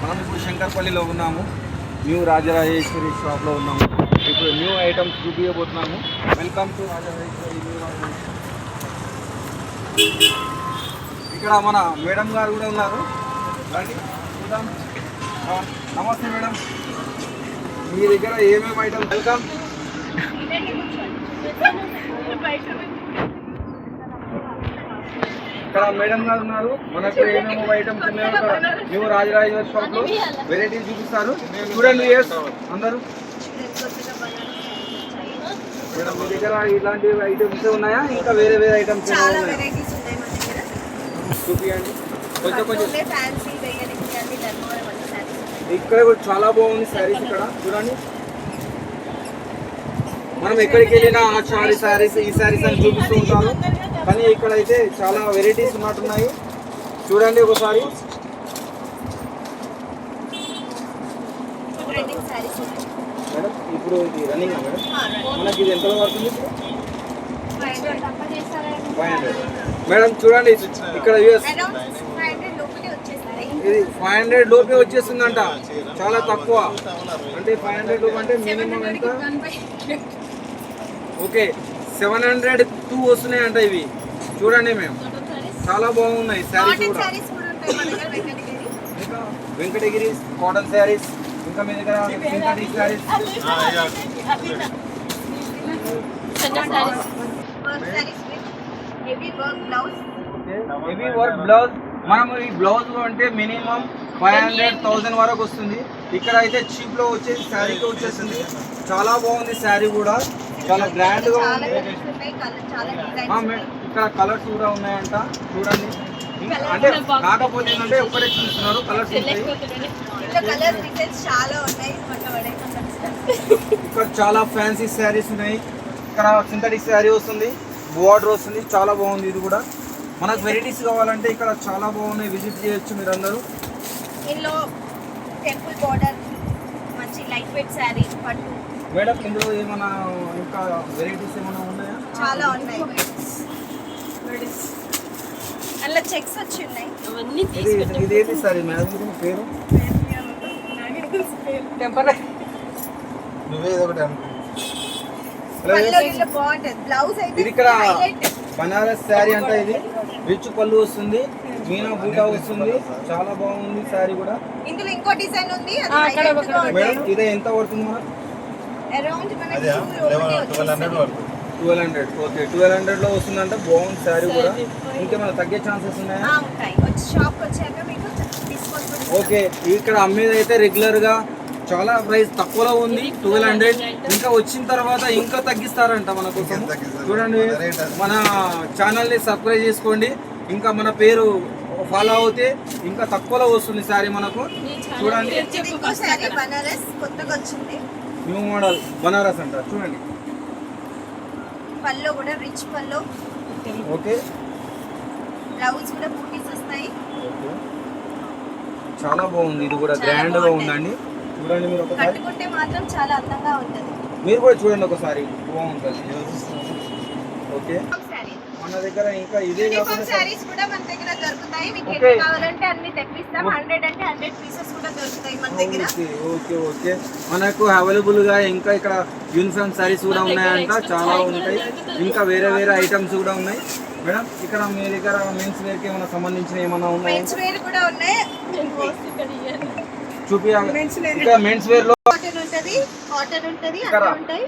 మనం ఇప్పుడు శంకర్పల్లిలో ఉన్నాము. న్యూ రాజరాజేశ్వరి షాప్లో ఉన్నాము. ఇప్పుడు న్యూ ఐటమ్స్ చూపించబోతున్నాము. Welcome to Rajarajeshwari new items. ఇక్కడ మన మేడం గారు కూడా ఉన్నారు. రండి చూద్దాం. నమస్తే మేడం, మీ దగ్గర ఏమేమి ఐటమ్స్? వెల్కమ్. ఇక్కడ మేడం గారు ఉన్నారు. మనకు ఏమేమో ఐటమ్స్ ఉన్నాయో ఇక్కడ న్యూ రాజరాజేశ్వరి షాప్ లో వెరైటీస్ చూపిస్తారు. చూడండి అందరూ. మేడం మీ దగ్గర ఇలాంటి ఐటమ్స్ ఉన్నాయా, ఇంకా వేరే వేరే ఐటమ్స్ చూపించండి కొంచెం కొంచెం. ఇక్కడ కూడా చాలా బాగుంది శారీస్. ఇక్కడ చూడండి, మనం ఎక్కడికి వెళ్ళినా ఆ శారీస్ ఈ శారీస్ అని చూపిస్తూ ఉంటారు, కానీ ఇక్కడ అయితే చాలా వెరైటీస్ ఉన్నట్టున్నాయి. చూడండి ఒకసారి. మేడం ఇప్పుడు ఇది రన్నింగ్ మేడం, మనకి ఇది ఎంతలో పడుతుంది? 500. మేడం చూడండి ఇక్కడ ఇది 500 లోపే వచ్చేస్తుందంట. చాలా తక్కువ, అంటే 500 లోపు అంటే మినిమం ఎంత? ఓకే 702 వస్తున్నాయంట ఇవి. చూడండి మేము, చాలా బాగున్నాయి శారీస్ కూడా. ఇంకా వెంకటగిరి కాటన్ శారీస్, ఇంకా మీ దగ్గర synthetic saris, heavy work blouse. మనం ఈ బ్లౌజ్ అంటే మినిమం 500,000 వరకు వస్తుంది. ఇక్కడ అయితే చీప్ లో వచ్చేసి శారీకి వచ్చేసింది. చాలా బాగుంది శారీ కూడా, చాలా గ్రాండ్ గా ఉంది. ఇక్కడ కలర్స్ కూడా ఉన్నాయంట. చూడండి, అంటే కాకపోతే ఏంటంటే ఒక్కడే చూస్తున్నారు, కలర్స్ ఉంటాయి. ఇక్కడ చాలా ఫ్యాన్సీ శారీస్ ఉన్నాయి. ఇక్కడ సింథటిక్ శారీ వస్తుంది, బోర్డర్ వస్తుంది, చాలా బాగుంది. ఇది కూడా మనకు వెరైటీస్ కావాలంటే ఇక్కడ చాలా బాగున్నాయి, విజిట్ చేయొచ్చు మీరు అందరూ. టెంపుల్ బోర్డర్, మంచి లైట్ వెయిట్ శారీ, పట్టు. మేడం ఇందులో ఏమైనా ఇంకా వెరైటీస్ ఏమైనా ఉన్నాయా? చాలా ఉన్నాయి. అలా చెక్స్ వచ్చి ఉన్నాయి. ఇదేంటి సార్ మేడం పేరు? ఇది ఇక్కడ బనారస్ శారీ అంట. ఇది రిచ్ పళ్ళు వస్తుంది, మీనా బూటా వస్తుంది, చాలా బాగుంది శారీ కూడా. ఇందులో ఇంకో డిజైన్ ఉంది. మేడం ఇదే ఎంత పడుతుంది మనకు? అరౌండ్ 1200. ఓకే 1200 లో వస్తుందంట. బాగుంది శారీ కూడా. ఇంకేమైనా తగ్గే ఛాన్సెస్ ఉన్నాయా? ఓకే ఇక్కడ అమ్మేది అయితే రెగ్యులర్ గా చాలా ప్రైస్ తక్కువలో ఉంది, 1200. ఇంకా వచ్చిన తర్వాత ఇంకా తగ్గిస్తారంట మన కోసం. చూడండి, మన ఛానల్ని సబ్స్క్రైబ్ చేసుకోండి, ఇంకా మన పేరు ఫాలో అవుతే ఇంకా తక్కువలో వస్తుంది శారీ మనకు. చూడండి, న్యూ మోడల్ బనారస్ అంట. చూడండి, పల్లో కూడా రిచ్ పల్లో. ఓకే, బ్లౌజ్ కూడా బూటీస్ వస్తాయి. చాలా బాగుంది. ఇది కూడా గ్రాండ్ గా ఉందండి. చూడండి, మీరు ఒకసారి కట్టుకుంటే మాత్రం చాలా అందంగా ఉంటుంది. మీరు కూడా చూడండి ఒకసారి, బాగుంటుంది. ఓకే, మన దగ్గర ఇంకా ఇదే కాకుండా సారీస్ కూడా మన దగ్గర దొరుకుతాయి. మీకు ఎన్ని కావాలంటే అన్ని తెప్పిస్తాం. 100 అంటే 100 పీసెస్ కూడా దొరుకుతాయి మన దగ్గర. ఓకే ఓకే, మనకు అవైలబుల్ గా ఇంకా ఇక్కడ యూనిఫామ్ సారీస్ కూడా ఉన్నాయంట, చాలా ఉంటాయి. ఇంకా వేరే వేరే ఐటమ్స్ కూడా ఉన్నాయి. మేడం ఇక్కడ మీ దగ్గర మెన్స్ వేర్ కి ఏమైనా సంబంధించిన ఏమైనా ఉన్నాయా? మెన్స్ వేర్ కూడా ఉన్నాయి. చూపియాలి. ఇంకా మెన్స్ వేర్ లో కాటన్ ఉంటది, అన్నీ ఉంటాయి.